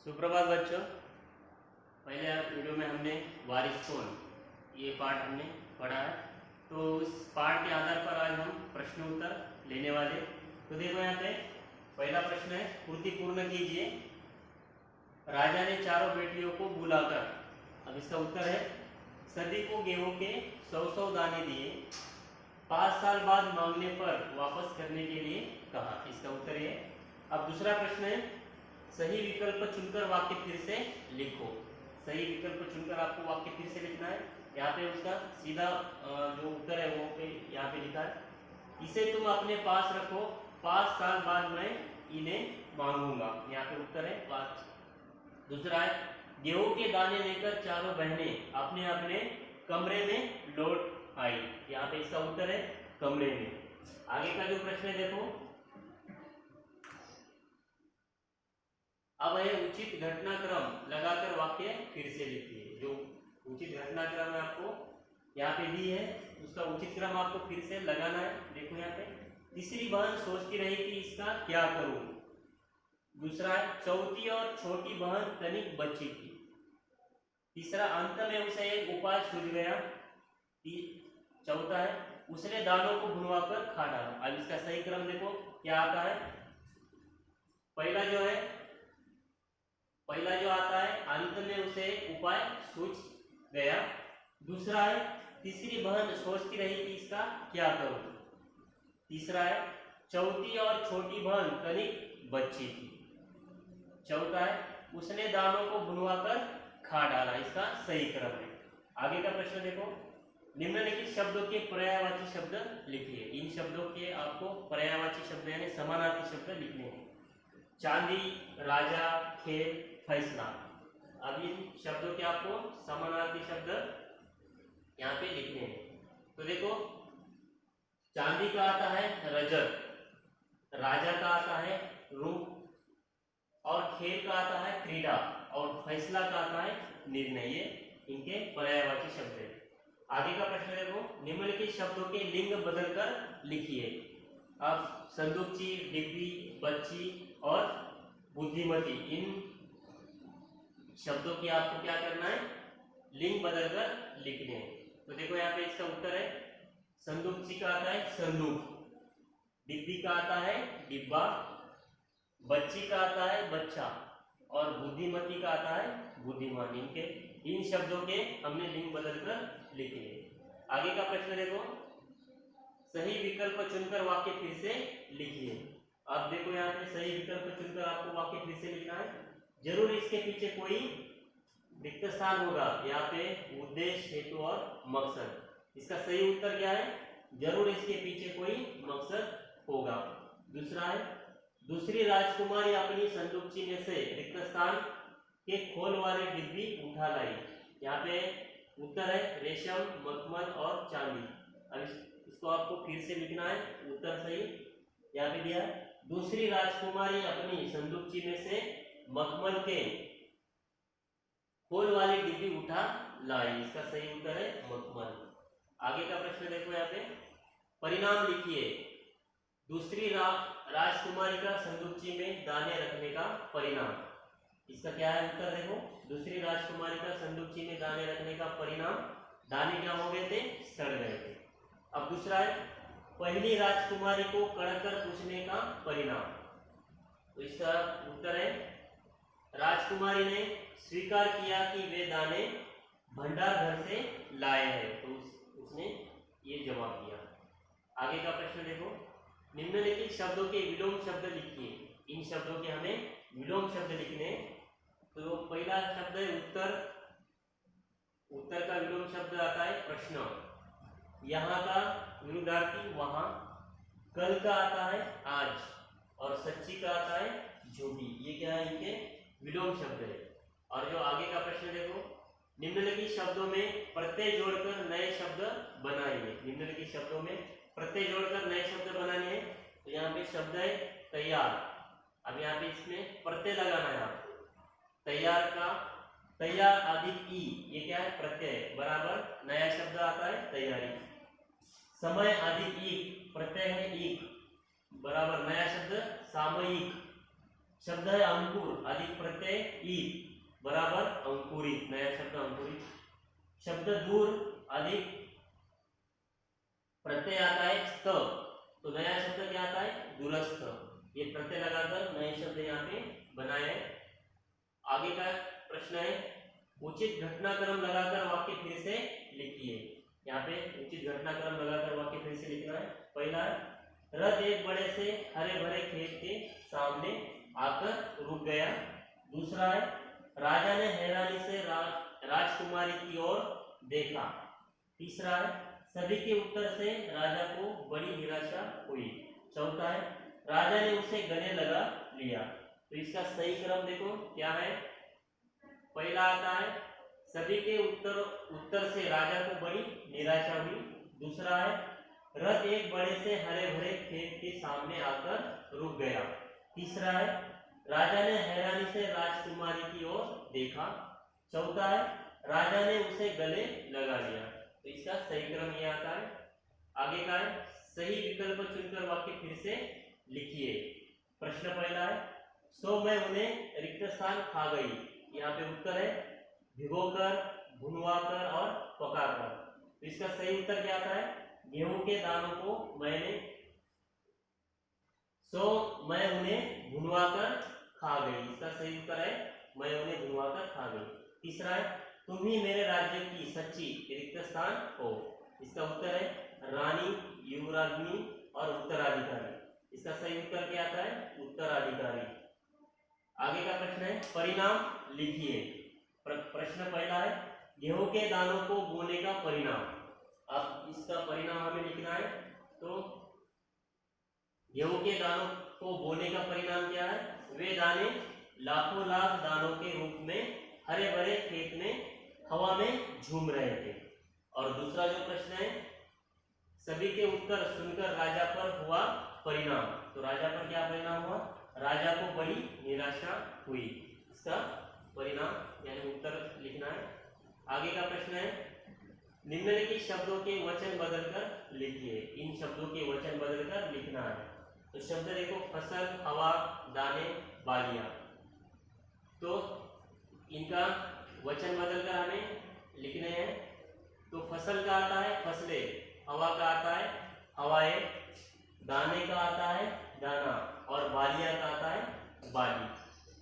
सुप्रभात बच्चों। पहले वीडियो में हमने वारिस कौन ये पार्ट हमने पढ़ा है, तो उस पार्ट के आधार पर आज हम प्रश्न उत्तर लेने वाले। तो देखो यहाँ पे पहला प्रश्न है, पूर्ति पूर्ण कीजिए। राजा ने चारों बेटियों को बुलाकर, अब इसका उत्तर है, सभी को गेहूं के 100 दाने दिए, 5 साल बाद मांगने पर वापस करने के लिए कहा। इसका उत्तर है। अब दूसरा प्रश्न है, सही विकल्प चुनकर वाक्य फिर से लिखो। सही विकल्प चुनकर आपको वाक्य फिर से लिखना है। यहाँ पे उसका सीधा जो उत्तर है वो पे यहाँ पे लिखा है, इसे तुम अपने पास रखो, 5 साल बाद मैं इन्हें मांगूंगा। यहाँ पे उत्तर है 5। दूसरा है, गेहूं के दाने लेकर चारों बहनें अपने अपने कमरे में लौट आई। यहाँ पे इसका उत्तर है कमरे में। आगे का जो प्रश्न है देखो, अब है उचित घटनाक्रम लगाकर वाक्य फिर से लिखिए। जो उचित घटनाक्रम है आपको यहाँ पे दी है, उसका उचित क्रम आपको फिर से लगाना है। देखो यहाँ पे, तीसरी बहन सोचती रही कि इसका क्या करूं। दूसरा है, चौथी और छोटी बहन तनिक बची थी। तीसरा, अंत में उसे एक उपाय सूझ गया। चौथा है, उसने दानों को भुनवाकर खा डाला। अब इसका सही क्रम देखो क्या आता है। पहला जो आता है, अंत में उसे उपाय सूझ गया। दूसरा है, तीसरी बहन सोचती रही कि इसका क्या करूं। तीसरा है, चौथी और छोटी बहन तनिक बची थी। चौथा है, उसने दानों को भुनवाकर खा डाला। इसका सही क्रम है। आगे का प्रश्न देखो, निम्नलिखित शब्दों के पर्यायवाची शब्द लिखिए। इन शब्दों के आपको पर्यायवाची शब्द यानी समानार्थी शब्द लिखने हैं। चांदी, राजा, खेल, फैसला। अब इन शब्दों के आपको समानार्थी शब्द यहाँ पे लिखने हैं। तो देखो, चांदी का आता है रजत, राजा का आता है रूप, और खेल का आता है क्रीड़ा, और फैसला का आता है निर्णय। ये इनके पर्यायवाची शब्द है। आगे का प्रश्न देखो, निम्नलिखित शब्दों के लिंग बदलकर लिखिए। अब संदूकची, डिब्बी, बच्ची और बुद्धिमती, इन शब्दों की आपको क्या करना है, लिंग बदलकर लिखने हैं। तो देखो यहाँ पे इसका उत्तर है, संदूकची का आता है संदूक, डिब्बी का आता है डिब्बा, बच्ची का आता है बच्चा, और बुद्धिमती का आता है बुद्धिमान। इन शब्दों के हमने लिंग बदलकर लिखे। आगे का प्रश्न देखो, सही विकल्प चुनकर वाक्य फिर से लिखिए। अब देखो यहाँ पे सही विकल्प चुनकर आपको वाक्य फिर से लिखना है। जरूर इसके पीछे कोई रिक्त स्थान होगा। यहाँ पे उद्देश्य, हेतु और मकसद। इसका सही उत्तर क्या है, जरूर इसके पीछे कोई मकसद होगा। दूसरा है, दूसरी राजकुमारी अपनी संदूकची में से रिक्त स्थान के खोल वाली डिब्बी उठा लाई। यहाँ पे उत्तर है रेशम, मखमल और चांदी। अब इसको आपको फिर से लिखना है। उत्तर सही यहाँ पे दिया है, दूसरी राजकुमारी अपनी संदूकची में से मखमल के खोल वाली डिब्बी उठा लाई। इसका सही उत्तर है मखमल। आगे का प्रश्न देखो, यहाँ पे परिणाम लिखिए। दूसरी राजकुमारी का संदूकची में दाने रखने का परिणाम। इसका क्या है उत्तर देखो, दूसरी राजकुमारी का संदूकची में दाने रखने का परिणाम, दाने क्या हो गए थे, सड़ गए थे। अब दूसरा है, पहली राजकुमारी को कड़कर पूछने का परिणाम। तो इसका उत्तर है, राजकुमारी ने स्वीकार किया कि वे दाने भंडार घर से लाए हैं, तो उसने ये जवाब दिया। आगे का प्रश्न देखो, निम्नलिखित शब्दों के विलोम शब्द लिखिए। इन शब्दों के हमें विलोम शब्द लिखने हैं। तो पहला शब्द है उत्तर। उत्तर का विलोम शब्द आता है प्रश्न, यहाँ का विरुद्धार्थी वहां, कल का आता है आज, और सच्ची का आता है झूठी। ये क्या है, इनके विलोम शब्द है। और जो आगे का प्रश्न देखो, निम्नलिखित शब्दों में प्रत्यय जोड़कर नए शब्द बनाइए। निम्नलिखित शब्दों में प्रत्यय जोड़कर नए शब्द बनाने हैं। तो यहाँ पे शब्द है तैयार। अब यहाँ पे इसमें प्रत्यय लगाना है आपको। तैयार का तैयार आदि ई, ये क्या है, प्रत्यय, बराबर नया शब्द आता है तैयारी। समय आदि ई, प्रत्यय है एक, बराबर नया शब्द सामयिक। शब्द है अंकुर अधिक प्रत्यय ईत बराबर अंकुरित, नया शब्द अंकुरित। शब्द दूर अधिक प्रत्यय आता है स्त, तो नया शब्द क्या आता है दूरस्थ। ये प्रत्यय लगाकर नए शब्द यहाँ पे बनाए हैं। आगे का प्रश्न है उचित घटनाक्रम लगाकर वाक्य फिर से लिखिए। यहाँ पे उचित घटनाक्रम लगाकर वाक्य फिर से लिखना है। पहला है रथ एक बड़े से हरे भरे खेत के सामने आकर रुक गया। दूसरा है राजा ने हैरानी से राजकुमारी की ओर देखा। तीसरा है सभी के उत्तर से राजा को बड़ी निराशा हुई। चौथा है राजा ने उसे गले लगा लिया। तो इसका सही क्रम देखो क्या है। पहला आता है सभी के उत्तर से राजा को बड़ी निराशा हुई। दूसरा है रथ एक बड़े से हरे भरे खेत के सामने आकर रुक गया। तीसरा है राजा ने हैरानी से राजकुमारी की ओर देखा। चौथा है राजा ने उसे गले लगा लिया। तो इसका सही क्रम ये आता है। आगे का है सही विकल्प चुनकर वाक्य फिर से लिखिए। प्रश्न पहला है सो मैं उन्हें रिक्त स्थान खा गई। यहाँ पे उत्तर है भिगोकर, भुनवाकर और पकाकर। तो इसका सही उत्तर क्या आता है गेहूं के दानों को मैं उन्हें भुनवाकर खा गई। इसका सही उत्तर है मैं उन्हें भुनवाकर खा गई। तीसरा है तुम ही मेरे राज्य की सच्ची रिक्त स्थान हो। इसका उत्तर है रानी, युवराज्ञी और उत्तराधिकारी। इसका सही उत्तर क्या आता है उत्तराधिकारी। आगे का प्रश्न है परिणाम लिखिए। प्रश्न पहला है गेहूं के दानों को बोने का परिणाम। अब इसका परिणाम हमें लिखना है। तो गेहूं के दानों को बोने का परिणाम क्या है वे दाने लाखों लाख दानों के रूप में हरे भरे खेत में हवा में झूम रहे थे। और दूसरा जो प्रश्न है सभी के उत्तर सुनकर राजा पर हुआ परिणाम। तो राजा पर क्या परिणाम हुआ राजा को बड़ी निराशा हुई। इसका परिणाम यानी उत्तर लिखना है। आगे का प्रश्न है निम्नलिखित शब्दों के वचन बदलकर लिखिए। इन शब्दों के वचन बदलकर लिखना है। तो शब्द देखो फसल, हवा, दाने, बालियां। तो इनका वचन बदलकर हमें लिखने हैं। तो फसल का आता है फसलें, हवा का आता है हवाएं, दाने का आता है दाना और बालियां का आता है बाली।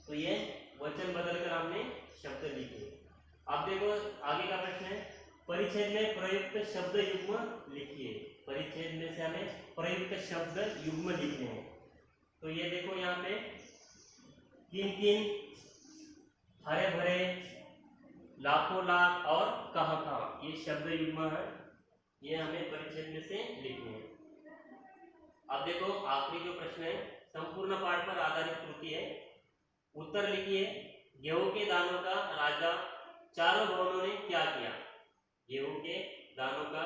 तो ये वचन बदलकर हमने शब्द लिखे। अब देखो आगे का प्रश्न है परिच्छेद में प्रयुक्त शब्द युग्म लिखिए। परिच्छेद में से हमें प्रयुक्त शब्द युग्म लिखने हैं। तो ये देखो यहाँ पे किन किन, हरे भरे, लाखों लाख और कहां कहां, ये शब्द युग्म है। ये हमें परिच्छेद में से लिखने हैं। अब देखो आखिरी जो प्रश्न है संपूर्ण पाठ पर आधारित कृति है। उत्तर लिखिए गेहूं के दानों का राजा चारों भवनों ने क्या किया। गेहूं के दानों का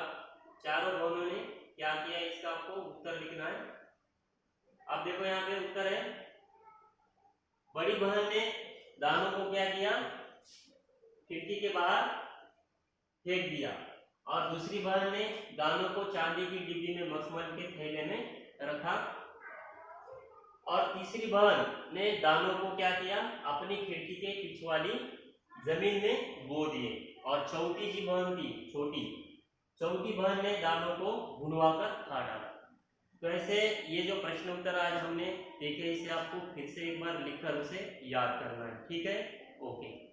चारों भवनों ने क्या किया, इसका आपको उत्तर लिखना है। अब देखो यहाँ पे उत्तर है बड़ी बहन ने दानों को क्या किया खिड़की के बाहर फेंक दिया और दूसरी बहन ने दानों को चांदी की डिब्बी में मखमल के थैले में रखा और तीसरी बहन ने दानों को क्या किया अपनी खिड़की के पिछवाली जमीन में बो दिए और चौथी जी बहन थी चौथी बहन ने दानों को भुनवाकर खा डाला। तो ऐसे ये जो प्रश्न उत्तर आज हमने देखे इसे आपको फिर से एक बार लिखकर उसे याद करना है। ठीक है, ओके।